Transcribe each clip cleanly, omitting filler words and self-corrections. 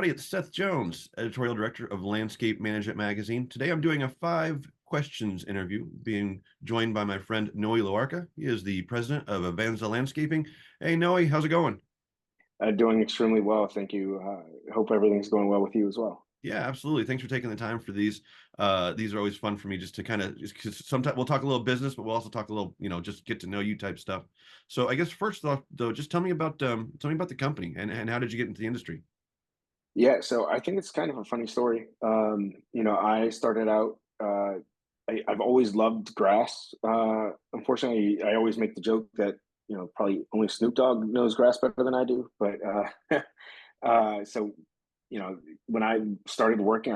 everybody. It's Seth Jones, Editorial Director of Landscape Management Magazine. Today I'm doing a 5 questions interview, being joined by my friend Noe Loarca. He is the president of Avanza Landscaping. Hey, Noe, how's it going? Doing extremely well, thank you. Hope everything's going well with you as well. Yeah, absolutely. Thanks for taking the time for these. These are always fun for me just to kind of, because sometimes we'll talk a little business, but we'll also talk a little, just get to know you type stuff. So I guess first off, though, just tell me about the company and how did you get into the industry? Yeah, so I think it's kind of a funny story. I started out. I've always loved grass. Unfortunately, I always make the joke that probably only Snoop Dogg knows grass better than I do. But so when I started working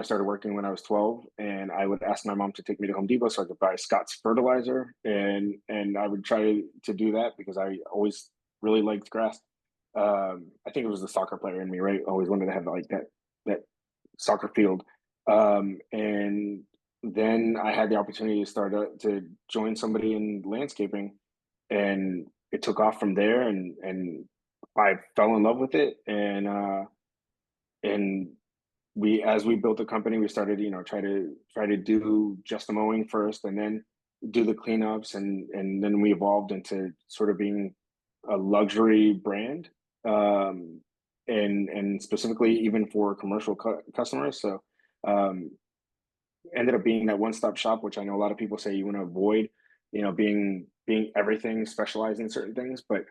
when I was 12, and I would ask my mom to take me to Home Depot so I could buy Scott's fertilizer, and I would try to do that because I always really liked grass. I think it was the soccer player in me, right? Always wanted to have like that soccer field. And then I had the opportunity to join somebody in landscaping, and it took off from there. And I fell in love with it, and as we built the company, we started try to do just the mowing first, and then do the cleanups, and then we evolved into sort of being a luxury brand, and specifically even for commercial customers. So um, ended up being that one-stop shop, which I know a lot of people say you want to avoid, being everything, specializing in certain things. But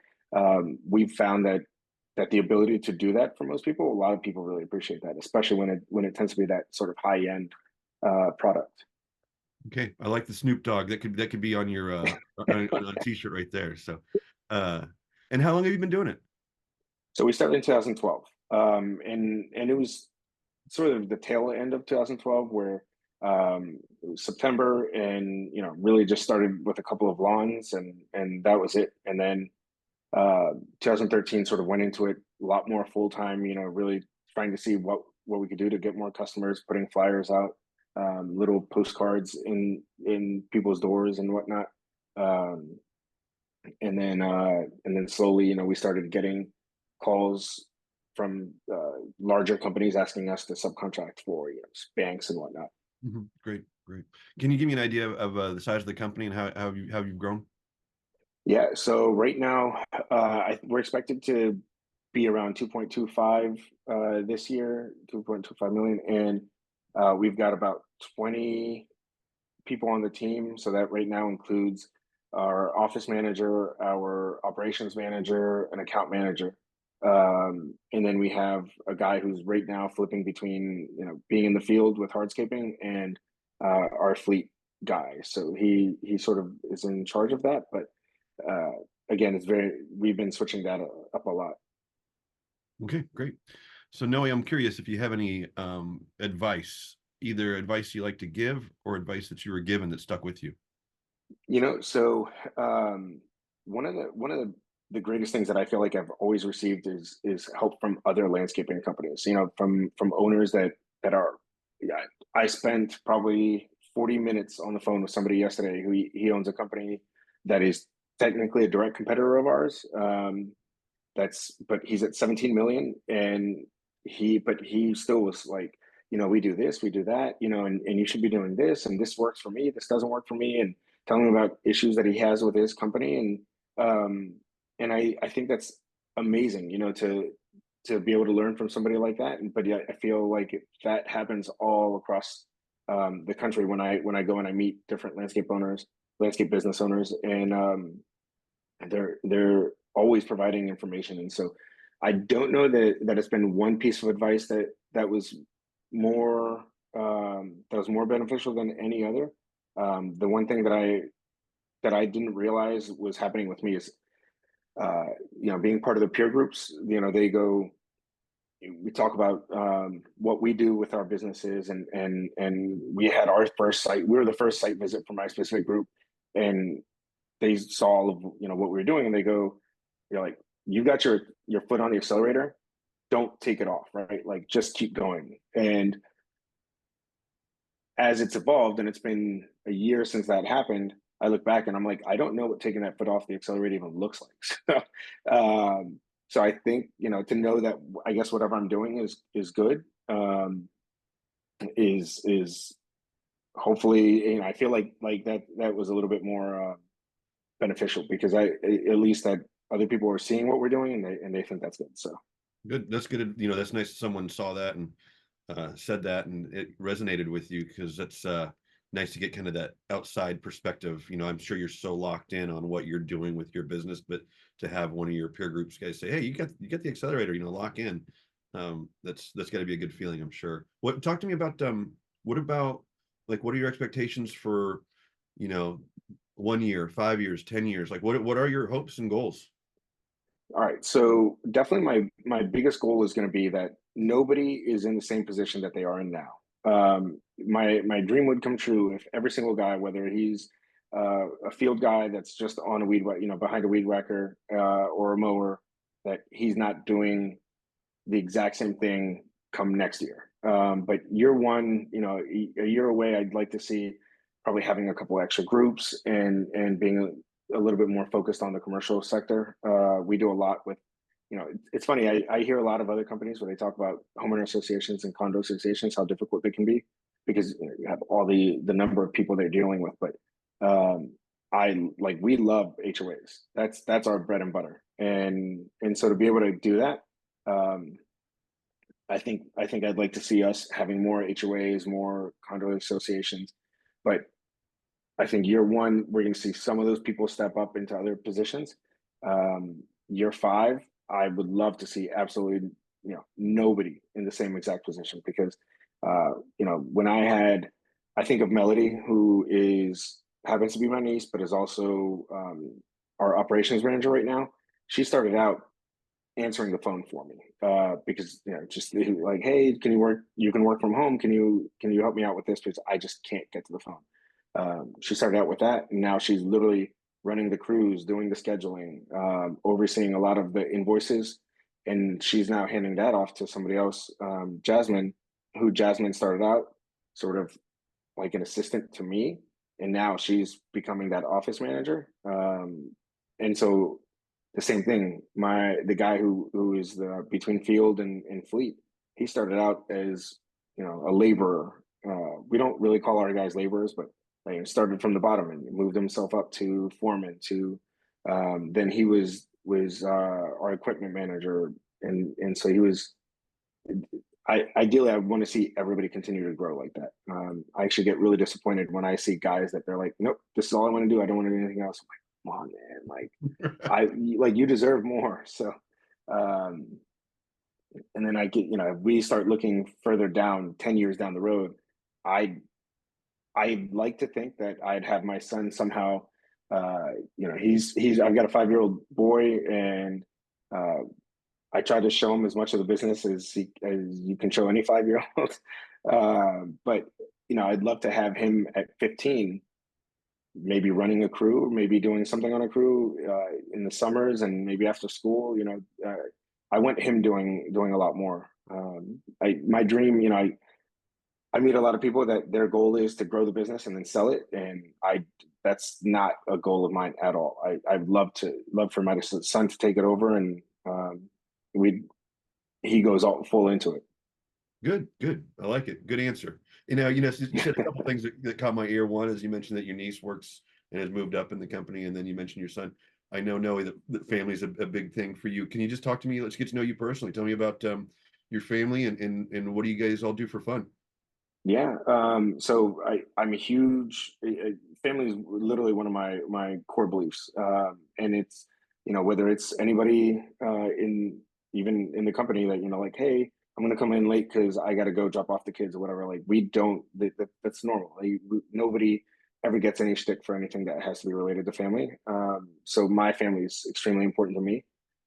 we've found that the ability to do that for most people, a lot of people really appreciate that, especially when it tends to be that sort of high-end product. Okay, I like the Snoop Dogg. That could be on your on a t-shirt right there. So, uh, and how long have you been doing it? So we started in 2012, and it was sort of the tail end of 2012 where it was September, and really just started with a couple of lawns, and that was it. And then 2013 sort of went into it a lot more full time. Really trying to see what we could do to get more customers, putting flyers out, little postcards in people's doors and whatnot. Um, and then slowly, we started getting calls from larger companies asking us to subcontract for banks and whatnot. Great, great. Can you give me an idea of the size of the company and how you've grown? Yeah, so right now we're expected to be around 2.25 this year, 2.25 million, and we've got about 20 people on the team. So that right now includes our office manager, our operations manager, an account manager. And then we have a guy who's right now flipping between, being in the field with hardscaping and our fleet guy. So he sort of is in charge of that. But uh, again, we've been switching that up a lot. Okay, great. So Noe, I'm curious if you have any advice, either advice you like to give or advice that you were given that stuck with you. So one of the greatest things that I feel like I've always received is help from other landscaping companies. From owners that are. Yeah, I spent probably 40 minutes on the phone with somebody yesterday who he owns a company that is technically a direct competitor of ours. But he's at 17 million, and he still was like, we do this, we do that, and you should be doing this, and this works for me, this doesn't work for me, and telling him about issues that he has with his company. And I think that's amazing, to be able to learn from somebody like that. But yeah, I feel like that happens all across the country when I go and I meet different landscape business owners, and they're always providing information. And so I don't know that it's been one piece of advice more that was more beneficial than any other. The one thing that I didn't realize was happening with me is being part of the peer groups. We talk about what we do with our businesses, and we had our first site. We were the first site visit for my specific group, and they saw all of what we were doing, and you're like, you got your foot on the accelerator, don't take it off, right? Like, just keep going. And as it's evolved, and it's been a year since that happened, I look back and I'm like, I don't know what taking that foot off the accelerator even looks like. So, So I think, to know that I guess whatever I'm doing is good, is hopefully, I feel like that was a little bit more beneficial, because at least that other people are seeing what we're doing, and they think that's good. So Good. That's good. That's nice. Someone saw that and said that, and it resonated with you, because that's nice to get kind of that outside perspective. I'm sure you're so locked in on what you're doing with your business, but to have one of your peer groups guys say, "Hey, you got the accelerator. Lock in." That's got to be a good feeling, I'm sure. Talk to me about what about, like, what are your expectations for, you know 1 year, 5 years, 10 years? Like, what are your hopes and goals? all right, so definitely my biggest goal is going to be that nobody is in the same position that they are in now. My dream would come true if every single guy, whether he's a field guy that's just on a behind a weed whacker, or a mower, that he's not doing the exact same thing come next year. But year one, a year away, I'd like to see probably having a couple extra groups, and being a little bit more focused on the commercial sector. We do a lot with, it's funny. I hear a lot of other companies where they talk about homeowner associations and condo associations, how difficult they can be, because you have all the number of people they're dealing with. But we love HOAs. That's our bread and butter, and so to be able to do that, um, I think I'd like to see us having more HOAs, more condo associations. But I think year one, we're going to see some of those people step up into other positions. Year five, I would love to see absolutely, nobody in the same exact position, because, when I think of Melody, who happens to be my niece, but is also our operations manager right now. She started out answering the phone for me, because just like, hey, you can work from home, can you help me out with this, because I just can't get to the phone. She started out with that, and now she's literally running the crews, doing the scheduling, overseeing a lot of the invoices, and she's now handing that off to somebody else, Jasmine started out sort of like an assistant to me, and now she's becoming that office manager. And so the same thing. The guy who is the between field and fleet, he started out as, a laborer. We don't really call our guys laborers, but like, started from the bottom and moved himself up to foreman. To then he was our equipment manager, and so he was. Ideally, I want to see everybody continue to grow like that. I actually get really disappointed when I see guys that they're like, "Nope, this is all I want to do. I don't want to do anything else." I'm like, "Come on, man! You deserve more." So, um, and then if we start looking further down, 10 years down the road, I I like to think that I'd have my son somehow. He's I've got a 5-year-old boy, and uh, I try to show him as much of the business as you can show any 5-year-old. But I'd love to have him at 15, maybe running a crew, maybe doing something on a crew in the summers, and maybe after school. I want him doing a lot more. My dream, I meet a lot of people that their goal is to grow the business and then sell it, and that's not a goal of mine at all. I'd love for my son to take it over, and we he goes all full into it. Good, good. I like it. Good answer. You said a couple things that caught my ear. One is you mentioned that your niece works and has moved up in the company, and then you mentioned your son. I know, Noe, that family is a big thing for you. Can you just talk to me? Let's get to know you personally. Tell me about your family, and what do you guys all do for fun? Yeah. So I'm a huge family is literally one of my core beliefs, and it's whether it's anybody in even in the company that like, hey, I'm gonna come in late because I got to go drop off the kids or whatever. Like, we don't that's normal. Nobody ever gets any shtick for anything that has to be related to family. So my family is extremely important to me.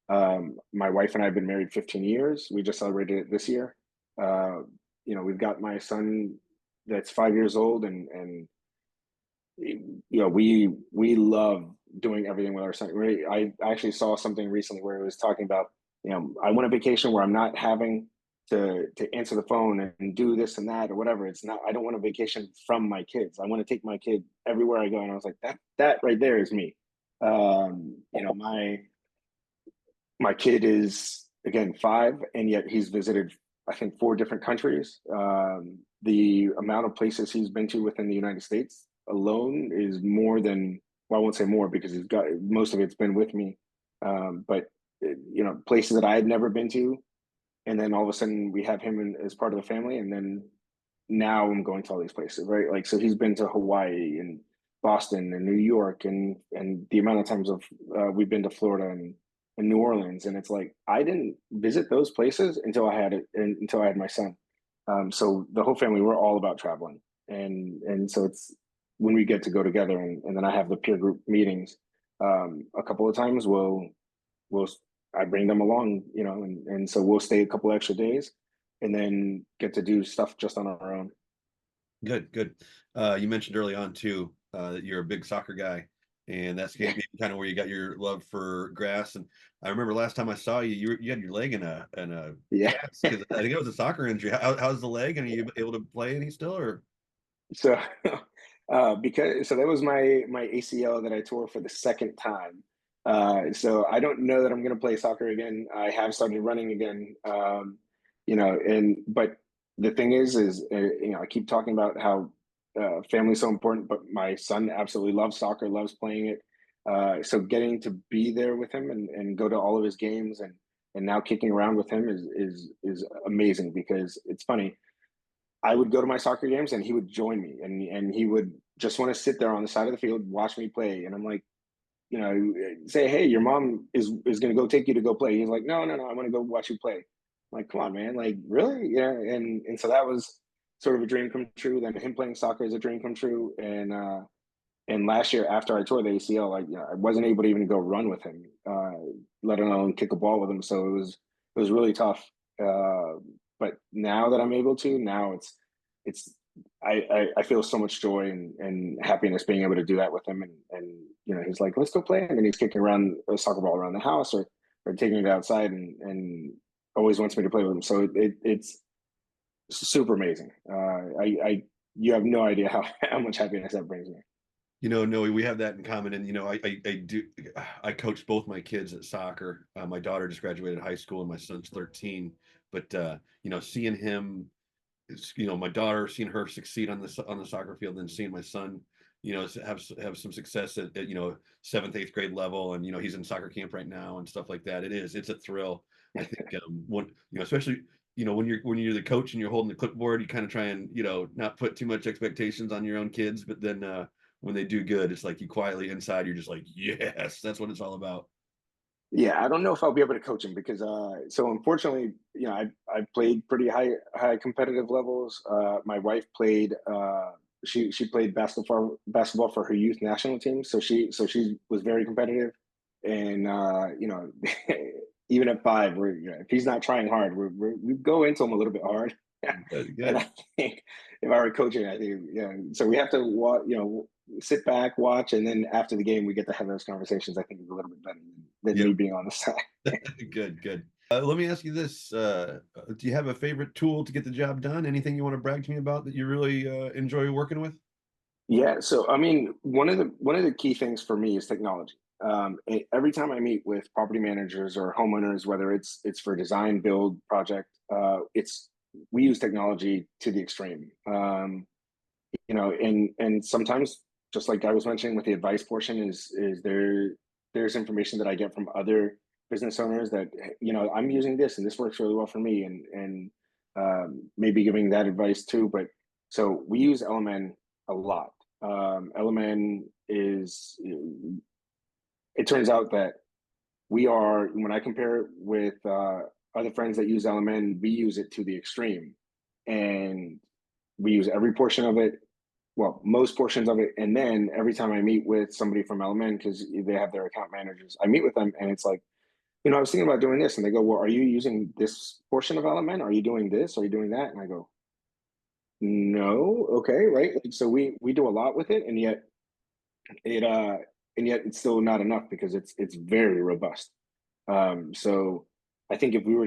My wife and I have been married 15 years. We just celebrated it this year. Uh, we've got my son that's 5 years old, and we love doing everything with our son. I actually saw something recently where it was talking about, I want a vacation where I'm not having to answer the phone and do this and that or whatever. It's not. I don't want a vacation from my kids. I want to take my kid everywhere I go. And I was like, that right there is me. My my kid is again 5, and yet he's visited, I think, 4 different countries. The amount of places he's been to within the United States alone is more than, well, I won't say more because he's got most of it's been with me. But you know, places that I had never been to, and then all of a sudden we have him as part of the family, and then now I'm going to all these places, right? Like, so he's been to Hawaii and Boston and New York, and the amount of times of we've been to Florida and New Orleans, and it's like I didn't visit those places until I had it, until I had my son. So the whole family, we're all about traveling, and so it's when we get to go together, and then I have the peer group meetings. A couple of times we'll I bring them along, you know, and so we'll stay a couple extra days and then get to do stuff just on our own. Good, good. You mentioned early on too that you're a big soccer guy, and that's Yeah. maybe kind of where you got your love for grass. And I remember last time I saw you, you had your leg in a Yeah. cast because I think it was a soccer injury. How's the leg? And are you able to play any still? Or So because so that was my ACL that I tore for the second time. So I don't know that I'm going to play soccer again. I have started running again. You know, and but the thing is you know, I keep talking about how family is so important, but my son absolutely loves soccer, loves playing it. So getting to be there with him and go to all of his games and now kicking around with him is amazing because it's funny. I would go to my soccer games and he would join me and he would just want to sit there on the side of the field, watch me play. And I'm like, you know, say, hey, your mom is going to go take you to go play. He's like, no, no, no, I want to go watch you play. I'm like, come on, man, like really? Yeah. And so that was sort of a dream come true. Then him playing soccer is a dream come true. And last year after I tore the ACL, like, you know, I wasn't able to even go run with him, let alone kick a ball with him. So it was really tough. Uh, but now that I'm able to, now it's I feel so much joy and happiness being able to do that with him. And you know, he's like, let's go play, and then he's kicking around a soccer ball around the house or taking it outside and always wants me to play with him. So it's super amazing. I you have no idea how how much happiness that brings me. Noe, we have that in common. And I do. I coached both my kids at soccer. My daughter just graduated high school, and my son's 13. But seeing him, my daughter, seeing her succeed on the soccer field, and seeing my son, have some success at seventh, eighth grade level, and he's in soccer camp right now and stuff like that. It's a thrill. I think when especially when you're the coach and you're holding the clipboard, you kind of try and not put too much expectations on your own kids, but then when they do good, it's like you quietly inside, you're just like, yes, that's what it's all about. Yeah, I don't know if I'll be able to coach him because so unfortunately, you know, I played pretty high competitive levels. My wife played she played basketball for her youth national team, so she was very competitive, and you know, even at 5, we're, you know, if he's not trying hard, we go into him a little bit hard. Good, And good. I think if I were coaching, I think, yeah. So we have to sit back, watch, and then after the game, we get to have those conversations. I think is a little bit better than Yep. me being on the side. Good, good. Let me ask you this: do you have a favorite tool to get the job done? Anything you want to brag to me about that you really enjoy working with? Yeah. So I mean, one of the key things for me is technology. Every time I meet with property managers or homeowners, whether it's for design, build, project, it's we use technology to the extreme. You know, and sometimes, just like I was mentioning with the advice portion, is there's information that I get from other business owners that, you know, I'm using this and this works really well for me, and maybe giving that advice too. But so we use LMN a lot. LMN is, it turns out that we are, when I compare it with other friends that use LMN, we use it to the extreme, and we use every portion of it, well, most portions of it. And then every time I meet with somebody from LMN, because they have their account managers, I meet with them and it's like, you know, I was thinking about doing this. And they go, well, are you using this portion of LMN? Are you doing this? Are you doing that? And I go, no. Okay. Right. Like, so we do a lot with it. It, uh, and yet it's still not enough because it's very robust. So I think if we were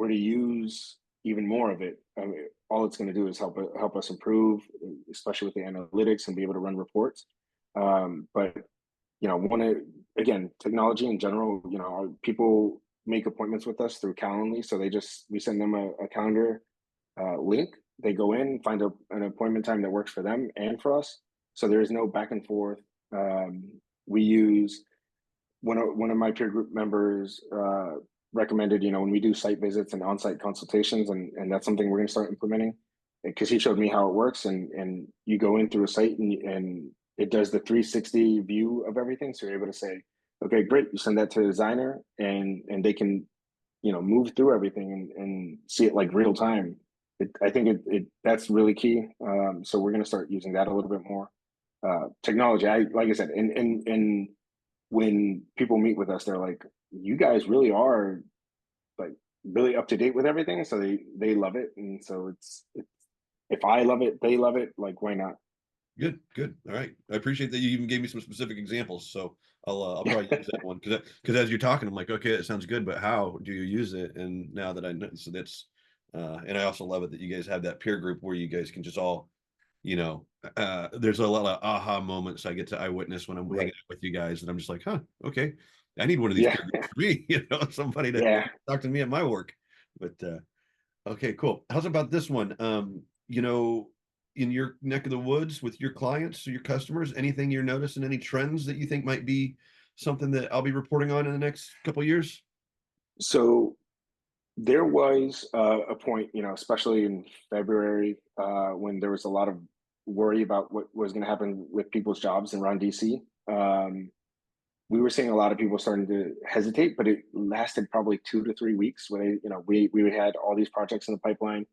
to use even more of it, I mean, all it's going to do is help us improve, especially with the analytics and be able to run reports. But you know, again, technology in general, people make appointments with us through Calendly. So we send them a calendar link. They go in, find an appointment time that works for them and for us. So there is no back and forth. We use one of my peer group members recommended, when we do site visits and on-site consultations, and that's something we're going to start implementing because he showed me how it works. And you go in through a site and it does the 360 view of everything. So you're able to say, okay, great. You send that to the designer and they can, move through everything and see it like real time. I think that's really key. So we're going to start using that a little bit more. Technology, like I said, and when people meet with us, they're like, "You guys really are like really up to date with everything." So they love it, and so it's if I love it, they love it. Like, why not? Good, good. All right. I appreciate that you even gave me some specific examples. So I'll probably use that one because as you're talking, I'm like, okay, it sounds good, but how do you use it? And now that I know, so that's and I also love it that you guys have that peer group where you guys can just all, there's a lot of aha moments I get to eyewitness when I'm hanging Right. out with you guys, and I'm just like, huh, okay, I need one of these Yeah. peer groups for me, somebody to Yeah. talk to me at my work. But okay, cool. How's about this one? In your neck of the woods with your clients or your customers, anything you're noticing, any trends that you think might be something that I'll be reporting on in the next couple of years? So there was a point, especially in February, when there was a lot of worry about what was going to happen with people's jobs around DC. We were seeing a lot of people starting to hesitate, but it lasted probably 2 to 3 weeks where we had all these projects in the pipeline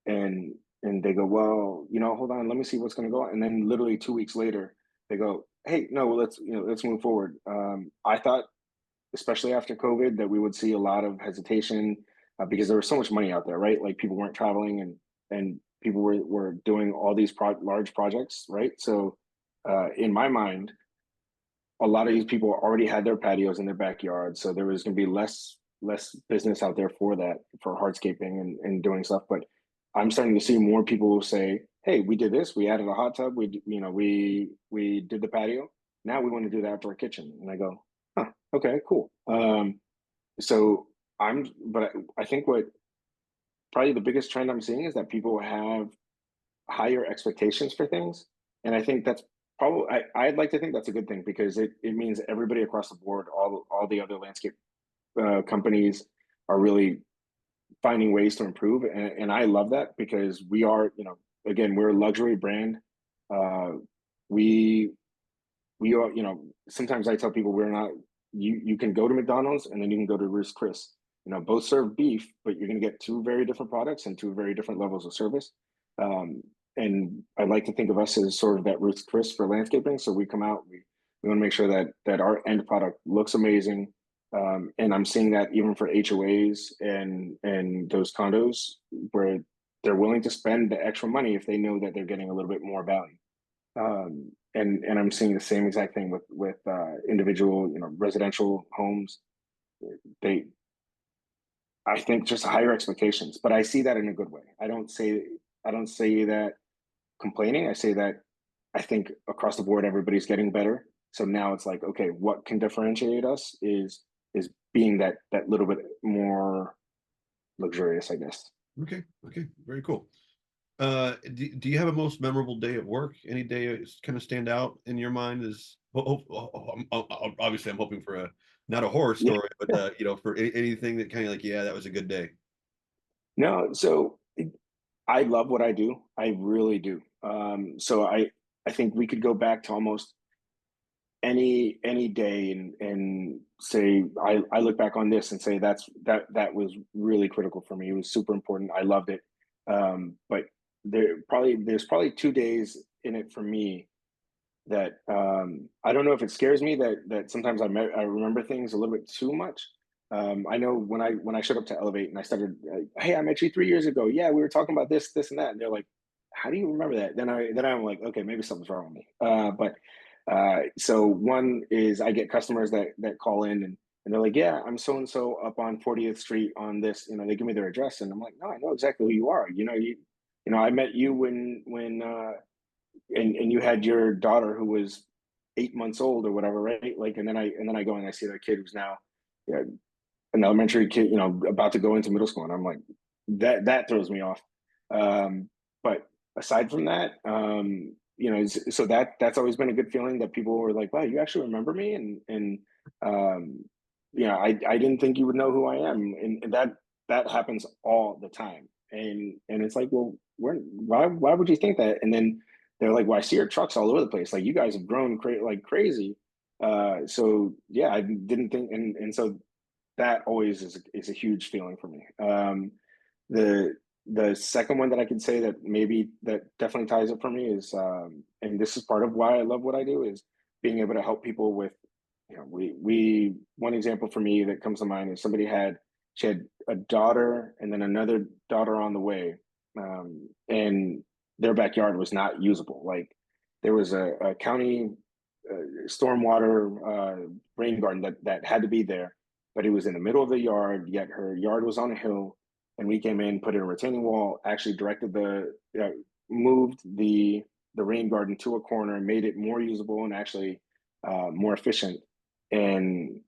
and they go, well, hold on, let me see what's going to go on. And then literally 2 weeks later, they go, hey, no, well, let's move forward. I thought, especially after COVID, that we would see a lot of hesitation because there was so much money out there, right? Like people weren't traveling and people were doing all these large projects, right? So in my mind, a lot of these people already had their patios in their backyard, so there was going to be less business out there for that, for hardscaping and doing stuff. But I'm starting to see more people say, "Hey, we did this. We added a hot tub. We did the patio. Now we want to do the outdoor kitchen." And I go, "Huh, okay, cool." So but I think what probably the biggest trend I'm seeing is that people have higher expectations for things. And I think that's probably I'd like to think that's a good thing because it means everybody across the board, all the other landscape companies are really finding ways to improve. And I love that because we are, again, we're a luxury brand. Uh, we we are, sometimes I tell people we're not you can go to McDonald's and then you can go to Ruth's Chris. Both serve beef, but you're going to get two very different products and two very different levels of service. Um, and I like to think of us as sort of that Ruth's Chris for landscaping. So we come out, we want to make sure that our end product looks amazing. And I'm seeing that even for HOAs and those condos where they're willing to spend the extra money if they know that they're getting a little bit more value. And I'm seeing the same exact thing with individual, residential homes. They, I think, just higher expectations, but I see that in a good way. I don't say that complaining. I say that I think across the board everybody's getting better. So now it's like, okay, what can differentiate us is being that little bit more luxurious, I guess. Okay, okay, very cool. Do you have a most memorable day at work? Any day that's kind of stand out in your mind? Is obviously I'm hoping for a not a horror Yeah. story, but for anything that kind of like, yeah, that was a good day. No, so I love what I do. I really do. So I think we could go back to almost any day and say I look back on this and say that was really critical for me. It was super important. I loved it. But there's probably 2 days in it for me that I don't know if it scares me that sometimes I remember things a little bit too much. I know when I showed up to Elevate and I started, hey, I met you 3 years ago. Yeah, we were talking about this, and that, and they're like, how do you remember that? Then I'm like, okay, maybe something's wrong with me. But so one is I get customers that call in and they're like, yeah, I'm so and so up on 40th Street on this. They give me their address, and I'm like, no, I know exactly who you are. I met you when and you had your daughter who was 8 months old or whatever, right? Like, and then I go and I see that kid who's now, yeah, an elementary kid, about to go into middle school, and I'm like, that throws me off. But aside from that, so that's always been a good feeling that people were like, "Wow, you actually remember me," and um, I didn't think you would know who I am, and that happens all the time, and it's like, well, why would you think that? And then they're like, "Well, I see your trucks all over the place. Like, you guys have grown like crazy." So yeah, I didn't think, and so that always is a huge feeling for me. The the second one that I could say that maybe that definitely ties it for me is, and this is part of why I love what I do, is being able to help people with, we one example for me that comes to mind is she had a daughter and then another daughter on the way, and their backyard was not usable. Like, there was a county stormwater rain garden that had to be there, but it was in the middle of the yard. Yet her yard was on a hill, and we came in, put in a retaining wall, actually directed moved the rain garden to a corner, and made it more usable and actually more efficient, and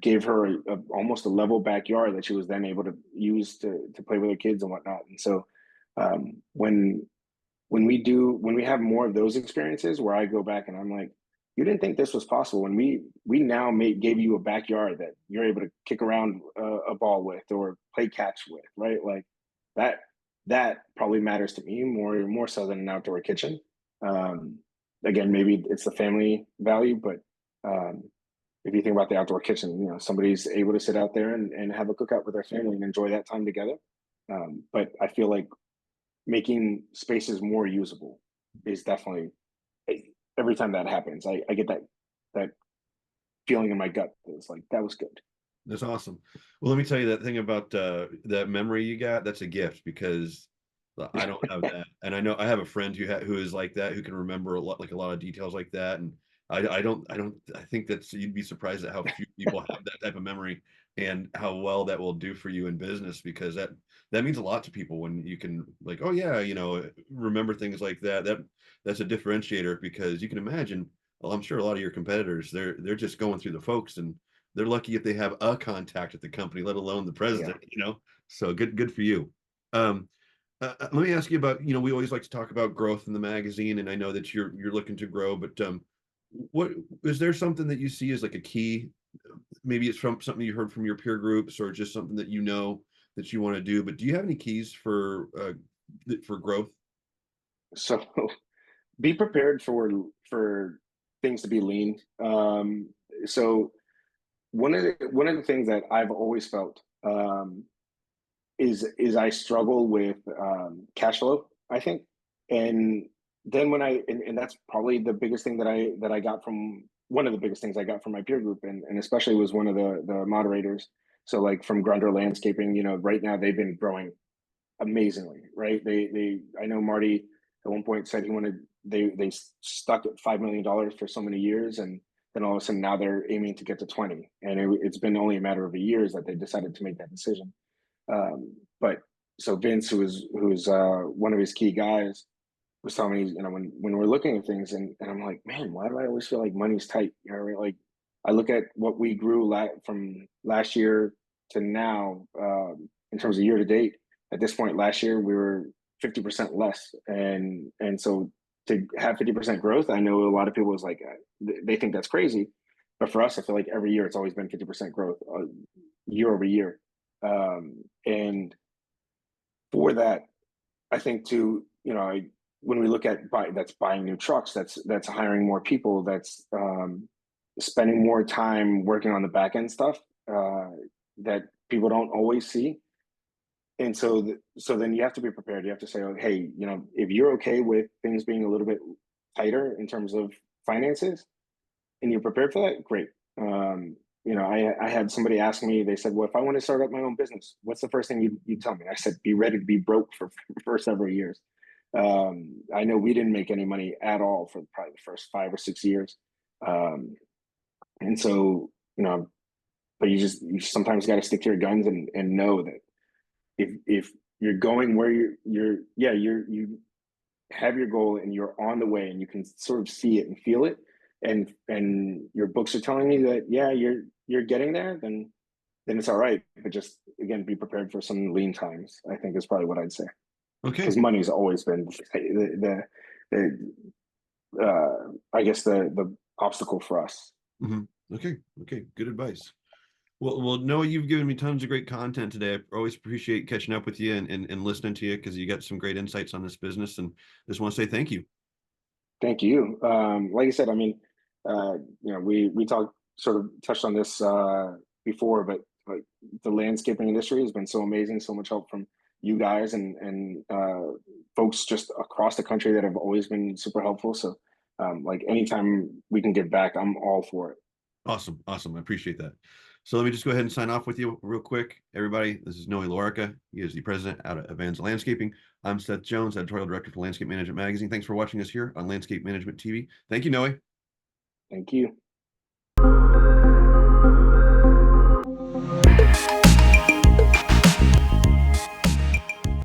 gave her almost a level backyard that she was then able to use to play with her kids and whatnot. And so, when when we have more of those experiences where I go back and I'm like, you didn't think this was possible, when we now gave you a backyard that you're able to kick around a ball with or play catch with, right? Like, that that probably matters to me more so than an outdoor kitchen. Um, Again, maybe it's the family value, but um, if you think about the outdoor kitchen, somebody's able to sit out there and have a cookout with their family and enjoy that time together. But I feel like making spaces more usable is definitely, every time that happens, I get that feeling in my gut that's like, that was good. That's awesome. Well, let me tell you that thing about that memory you got. That's a gift because I don't have that, and I know I have a friend who is like that, who can remember a lot of details like that, and I think that's you'd be surprised at how few people have that type of memory and how well that will do for you in business because that means a lot to people when you can like, oh yeah, remember things like that. That's a differentiator because you can imagine. Well, I'm sure a lot of your competitors they're just going through the folks and they're lucky if they have a contact at the company, let alone the Yeah. president. So good for you. Um, Let me ask you about, we always like to talk about growth in the magazine, and I know that you're looking to grow, but what is there something that you see as like a key? Maybe it's from something you heard from your peer groups, or just something that that you want to do. But do you have any keys for growth? So be prepared for things to be lean. So one of the things that I've always felt, is I struggle with cash flow, I think. And then and that's probably the biggest thing that I got from one of the biggest things I got from my peer group, and especially was one of the moderators. So, like, from Grunder Landscaping, right now they've been growing amazingly, right? They I know Marty at one point said he wanted they stuck at $5 million for so many years, and then all of a sudden now they're aiming to get to 20, and it's been only a matter of a years that they decided to make that decision. But so Vince, who's one of his key guys, was telling me, when we're looking at things, and I'm like, man, why do I always feel like money's tight? Right? Like, I look at what we grew from last year to now, in terms of year to date. At this point last year, we were 50% less, and so to have 50% growth, I know a lot of people was like, they think that's crazy, but for us, I feel like every year it's always been 50% growth, year over year. And for that, I think too, when we look at that's buying new trucks, that's hiring more people, that's spending more time working on the back end stuff, that people don't always see. And so, so then you have to be prepared. You have to say, oh, hey, if you're okay with things being a little bit tighter in terms of finances, and you're prepared for that, great. I had somebody ask me, they said, well, if I want to start up my own business, what's the first thing you tell me? I said, be ready to be broke for several years. I know we didn't make any money at all for probably the first 5 or 6 years. Um, and so, but you sometimes got to stick to your guns and know that if you're going where you have your goal and you're on the way and you can sort of see it and feel it, and your books are telling me that, yeah, you're getting there, then it's all right. But just again, be prepared for some lean times, I think, is probably what I'd say, because Okay. money's always been I guess the obstacle for us. Hmm. Okay. Okay. Good advice. Well, Noah, you've given me tons of great content today. I always appreciate catching up with you and listening to you because you got some great insights on this business, and just want to say thank you. Thank you. Like I said, I mean, we talked, sort of touched on this before, but like, the landscaping industry has been so amazing, so much help from you guys and folks just across the country that have always been super helpful. So, like, anytime we can give back, I'm all for it. Awesome. Awesome. I appreciate that. So let me just go ahead and sign off with you real quick. Everybody, this is Noe Loarca. He is the president out of Avanza Landscaping. I'm Seth Jones, editorial director for Landscape Management Magazine. Thanks for watching us here on Landscape Management TV. Thank you, Noe. Thank you.